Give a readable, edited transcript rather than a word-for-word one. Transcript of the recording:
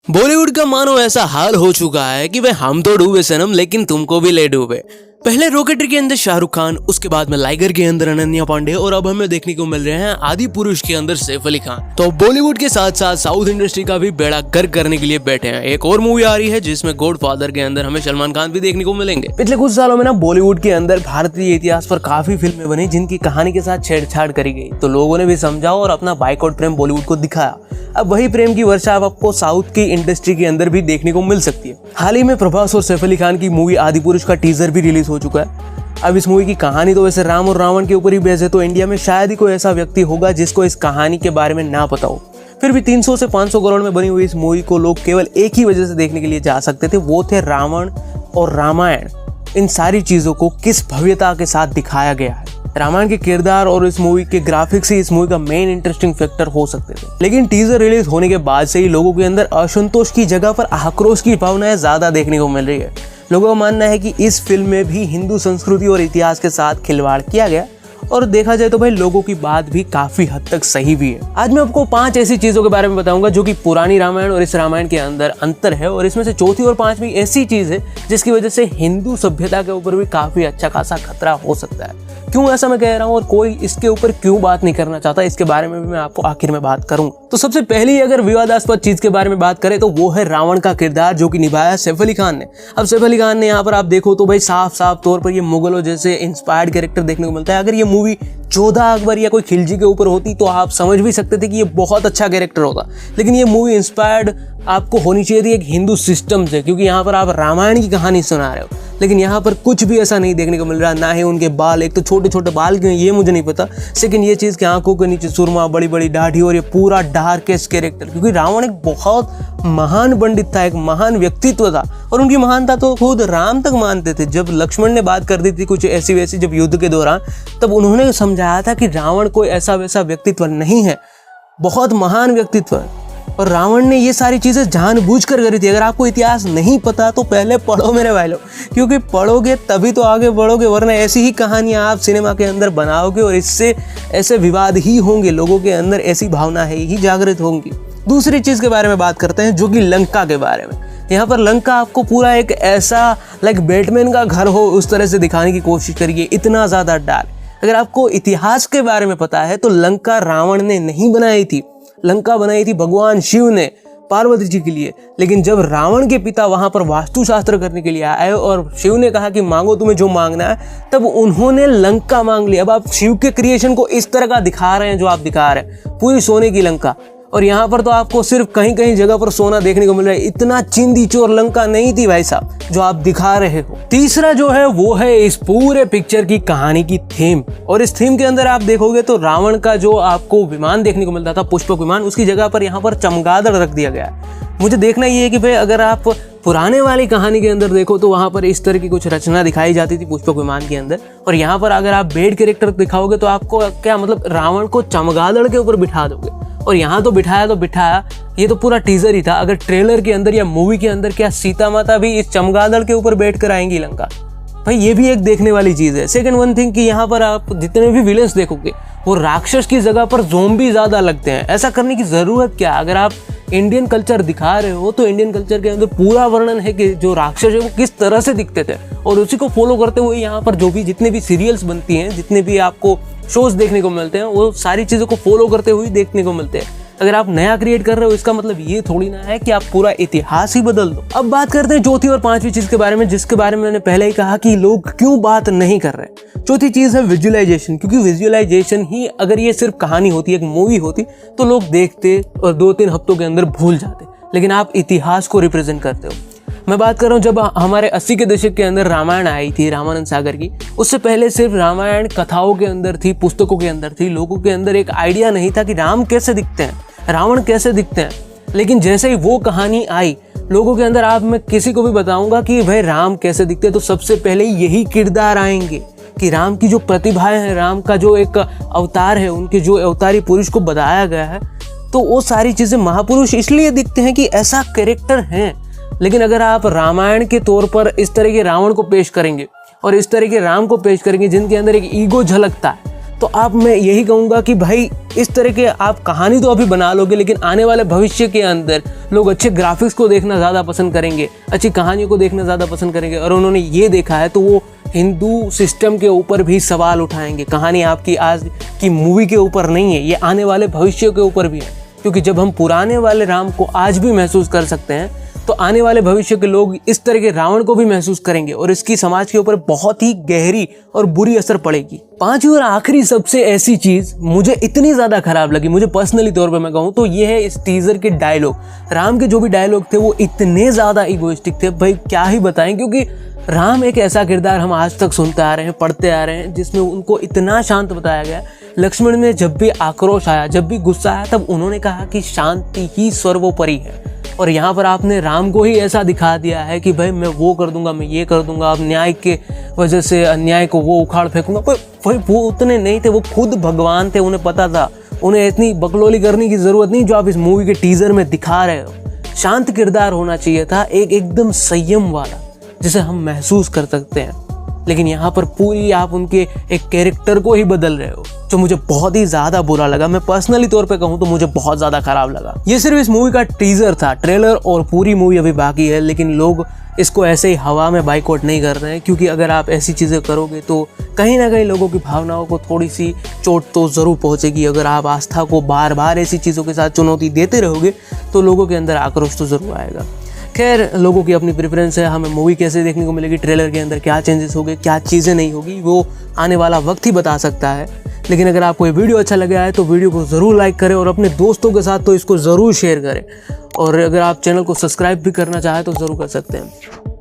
बॉलीवुड का मानो ऐसा हाल हो चुका है कि भाई हम तो डूबे सनम लेकिन तुमको भी ले डूबे। पहले रॉकेटरी के अंदर शाहरुख खान, उसके बाद में लाइगर के अंदर अनन्या पांडे और अब हमें देखने को मिल रहे हैं आदि पुरुष के अंदर सैफ अली खान। तो बॉलीवुड के साथ साथ साउथ इंडस्ट्री का भी बेड़ा गर्क करने के लिए बैठे हैं। एक और मूवी आ रही है जिसमें गॉडफादर के अंदर हमें सलमान खान भी देखने को मिलेंगे। पिछले कुछ सालों में ना बॉलीवुड के अंदर भारतीय इतिहास पर काफी फिल्में बनी जिनकी कहानी के साथ छेड़छाड़ करी गई, तो लोगों ने भी समझा और अपना बाइकआउट प्रेम बॉलीवुड को दिखाया। अब वही प्रेम की वर्षा अब आपको साउथ की इंडस्ट्री के अंदर भी देखने को मिल सकती है। हाल ही में प्रभास और सैफ अली खान की मूवी आदि पुरुष का टीजर भी रिलीज हो चुका है। अब इस मूवी की कहानी तो वैसे राम और रावण के ऊपर ही बेस्ड है, तो इंडिया में शायद ही कोई ऐसा व्यक्ति होगा जिसको इस कहानी के बारे में ना पता हो। फिर भी 300 से 500 करोड़ में बनी हुई इस मूवी को लोग केवल एक ही वजह से देखने के लिए जा सकते थे, वो थे रावण और रामायण। इन सारी चीजों को किस भव्यता के साथ दिखाया गया है। रामायण के किरदार और इस मूवी के ग्राफिक्स ही इस मूवी का मेन इंटरेस्टिंग फैक्टर हो सकते थे, लेकिन टीजर रिलीज होने के बाद से ही लोगों के अंदर असंतोष की जगह पर आक्रोश की भावनाएं ज्यादा देखने को मिल रही है। लोगों का मानना है कि इस फिल्म में भी हिंदू संस्कृति और इतिहास के साथ खिलवाड़ किया गया, और देखा जाए तो भाई लोगों की बात भी काफी हद तक सही भी है। आज मैं आपको 5 ऐसी चीजों के बारे में बताऊंगा जो कि पुरानी रामायण और इस रामायण के अंदर अंतर है, और इसमें से चौथी और पांचवी ऐसी चीज है जिसकी वजह से हिंदू सभ्यता के ऊपर भी काफी अच्छा खासा खतरा हो सकता है। क्यों ऐसा मैं कह रहा हूँ और कोई इसके ऊपर क्यों बात नहीं करना चाहता, इसके बारे में भी मैं आपको आखिर में बात करूंगा। तो सबसे पहली अगर विवादास्पद चीज के बारे में बात करें तो वो है रावण का किरदार जो कि निभाया सैफ अली खान ने। अब सैफ अली खान ने यहाँ पर आप देखो तो भाई साफ साफ तौर पर ये मुगलों जैसे इंस्पायर्ड कैरेक्टर देखने को मिलता है। अगर ये मूवी जोधा अकबर या कोई खिलजी के ऊपर होती तो आप समझ भी सकते थे कि ये बहुत अच्छा कैरेक्टर होगा, लेकिन ये मूवी इंस्पायर्ड आपको होनी चाहिए थी एक हिंदू सिस्टम से, क्योंकि यहाँ पर आप रामायण की कहानी सुना रहे हो। लेकिन यहाँ पर कुछ भी ऐसा नहीं देखने को मिल रहा, ना ही उनके बाल, एक तो छोटे छोटे बाल क्यों ये मुझे नहीं पता, सेकंड ये चीज़ कि आंखों के नीचे सुरमा, बड़ी बड़ी दाढ़ी और ये पूरा डार्केस्ट कैरेक्टर, क्योंकि रावण एक बहुत महान पंडित था, एक महान व्यक्तित्व था, और उनकी महानता तो खुद राम तक मानते थे। जब लक्ष्मण ने बात कर दी थी कुछ ऐसी वैसी जब युद्ध के दौरान, तब उन्होंने समझाया था कि रावण कोई ऐसा वैसा व्यक्तित्व नहीं है, बहुत महान व्यक्तित्व है, और रावण ने ये सारी चीज़ें जानबूझकर करी थी। अगर आपको इतिहास नहीं पता तो पहले पढ़ो मेरे भाई लोग, क्योंकि पढ़ोगे तभी तो आगे बढ़ोगे, वरना ऐसी ही कहानियाँ आप सिनेमा के अंदर बनाओगे और इससे ऐसे विवाद ही होंगे, लोगों के अंदर ऐसी भावना ही जागृत होंगी। दूसरी चीज़ के बारे में बात करते हैं जो कि लंका के बारे में। यहाँ पर लंका आपको पूरा एक ऐसा लाइक बैटमैन का घर हो उस तरह से दिखाने की कोशिश करिए, इतना ज़्यादा डार्क। अगर आपको इतिहास के बारे में पता है तो लंका रावण ने नहीं बनाई थी, लंका बनाई थी भगवान शिव ने पार्वती जी के लिए। लेकिन जब रावण के पिता वहां पर वास्तुशास्त्र करने के लिए आए और शिव ने कहा कि मांगो तुम्हें जो मांगना है, तब उन्होंने लंका मांग लिया। अब आप शिव के क्रिएशन को इस तरह का दिखा रहे हैं जो आप दिखा रहे हैं, पूरी सोने की लंका, और यहाँ पर तो आपको सिर्फ कहीं कहीं जगह पर सोना देखने को मिल रहा है। इतना चिंदी चोर लंका नहीं थी भाई साहब जो आप दिखा रहे हो। तीसरा जो है वो है इस पूरे पिक्चर की कहानी की थीम, और इस थीम के अंदर आप देखोगे तो रावण का जो आपको विमान देखने को मिलता था, पुष्पक विमान, उसकी जगह पर यहाँ पर चमगादड़ रख दिया गया है। मुझे देखना ये है कि भाई अगर आप पुराने वाली कहानी के अंदर देखो तो वहाँ पर इस तरह की कुछ रचना दिखाई जाती थी पुष्पक विमान के अंदर, और यहाँ पर अगर आप बेड कैरेक्टर दिखाओगे तो आपको क्या मतलब रावण को चमगादड़ के ऊपर बिठा दोगे, और यहाँ तो बिठाया, ये तो पूरा टीजर ही था। अगर ट्रेलर के अंदर या मूवी के अंदर क्या सीता माता भी इस चमगादड़ के ऊपर बैठ कर आएंगी लंका, भाई ये भी एक देखने वाली चीज़ है। सेकंड वन थिंग कि यहाँ पर आप जितने भी विलेंस देखोगे वो राक्षस की जगह पर ज़ोंबी ज़्यादा लगते हैं। ऐसा करने की ज़रूरत क्या? अगर आप इंडियन कल्चर दिखा रहे हो तो इंडियन कल्चर के अंदर पूरा वर्णन है कि जो राक्षस है वो किस तरह से दिखते थे, और उसी को फॉलो करते हुए यहाँ पर जो भी जितने भी सीरियल्स बनती हैं, जितने भी आपको शोज देखने को मिलते हैं, वो सारी चीज़ों को फॉलो करते हुए देखने को मिलते हैं। अगर आप नया क्रिएट कर रहे हो इसका मतलब ये थोड़ी ना है कि आप पूरा इतिहास ही बदल दो। अब बात करते हैं चौथी और पांचवी चीज के बारे में, जिसके बारे में मैंने पहले ही कहा कि लोग क्यों बात नहीं कर रहे। चौथी चीज है विजुअलाइजेशन, क्योंकि विजुअलाइजेशन ही अगर ये सिर्फ कहानी होती, एक मूवी होती, तो लोग देखते और 2-3 हफ्तों के अंदर भूल जाते, लेकिन आप इतिहास को रिप्रेजेंट करते हो। मैं बात कर रहा हूँ जब हमारे 80 के दशक के अंदर रामायण आई थी रामानंद सागर की, उससे पहले सिर्फ रामायण कथाओं के अंदर थी, पुस्तकों के अंदर थी, लोगों के अंदर एक आइडिया नहीं था कि राम कैसे दिखते हैं, रावण कैसे दिखते हैं। लेकिन जैसे ही वो कहानी आई लोगों के अंदर, आप मैं किसी को भी बताऊंगा कि भाई राम कैसे दिखते हैं, तो सबसे पहले यही किरदार आएंगे कि राम की जो प्रतिभाएं हैं, राम का जो एक अवतार है, उनके जो अवतारी पुरुष को बताया गया है, तो वो सारी चीज़ें महापुरुष इसलिए दिखते हैं कि ऐसा कैरेक्टर हैं। लेकिन अगर आप रामायण के तौर पर इस तरह के रावण को पेश करेंगे और इस तरह के राम को पेश करेंगे जिनके अंदर एक ईगो झलकता है, तो आप मैं यही कहूँगा कि भाई इस तरह के आप कहानी तो अभी बना लोगे, लेकिन आने वाले भविष्य के अंदर लोग अच्छे ग्राफिक्स को देखना ज़्यादा पसंद करेंगे, अच्छी कहानियों को देखना ज़्यादा पसंद करेंगे। और उन्होंने ये देखा है तो वो हिंदू सिस्टम के ऊपर भी सवाल उठाएंगे। कहानी आपकी आज की मूवी के ऊपर नहीं है, ये आने वाले भविष्य के ऊपर भी है, क्योंकि जब हम पुराने वाले राम को आज भी महसूस कर सकते हैं तो आने वाले भविष्य के लोग इस तरह के रावण को भी महसूस करेंगे और इसकी समाज के ऊपर बहुत ही गहरी और बुरी असर पड़ेगी। पांचवी और आखिरी सबसे ऐसी चीज मुझे इतनी ज्यादा खराब लगी, मुझे पर्सनली तौर पे मैं कहूँ तो ये है इस टीजर के डायलॉग। राम के जो भी डायलॉग थे वो इतने ज्यादा इगोइस्टिक थे, भाई क्या ही बताएं, क्योंकि राम एक ऐसा किरदार हम आज तक सुनते आ रहे हैं, पढ़ते आ रहे हैं, जिसमें उनको इतना शांत बताया गया। लक्ष्मण में जब भी आक्रोश आया, जब भी गुस्सा आया, तब उन्होंने कहा कि शांति ही सर्वोपरि है। और यहाँ पर आपने राम को ही ऐसा दिखा दिया है कि भाई मैं वो कर दूंगा, मैं ये कर दूंगा, अब न्याय के वजह से अन्याय को वो उखाड़ फेंकूंगा। पर भाई वो उतने नहीं थे, वो खुद भगवान थे, उन्हें पता था, उन्हें इतनी बकलोली करने की जरूरत नहीं जो आप इस मूवी के टीजर में दिखा रहे हो। शांत किरदार होना चाहिए था, एकदम संयम वाला, जिसे हम महसूस कर सकते हैं। लेकिन यहाँ पर पूरी आप उनके एक कैरेक्टर को ही बदल रहे हो, जो मुझे बहुत ही ज़्यादा बुरा लगा। मैं पर्सनली तौर पे कहूँ तो मुझे बहुत ज़्यादा खराब लगा। ये सिर्फ इस मूवी का टीजर था, ट्रेलर और पूरी मूवी अभी बाकी है, लेकिन लोग इसको ऐसे ही हवा में बाइकआउट नहीं कर रहे हैं, क्योंकि अगर आप ऐसी चीज़ें करोगे तो कहीं ना कहीं लोगों की भावनाओं को थोड़ी सी चोट तो ज़रूर पहुँचेगी। अगर आप आस्था को बार बार ऐसी चीज़ों के साथ चुनौती देते रहोगे तो लोगों के अंदर आक्रोश तो ज़रूर आएगा। खैर, लोगों की अपनी प्रेफरेंस है, हमें मूवी कैसे देखने को मिलेगी, ट्रेलर के अंदर क्या चेंजेस होंगे, क्या चीज़ें नहीं होगी, वो आने वाला वक्त ही बता सकता है। लेकिन अगर आपको ये वीडियो अच्छा लगा है तो वीडियो को ज़रूर लाइक करें और अपने दोस्तों के साथ तो इसको ज़रूर शेयर करें। और अगर आप चैनल को सब्सक्राइब भी करना चाहें तो ज़रूर कर सकते हैं।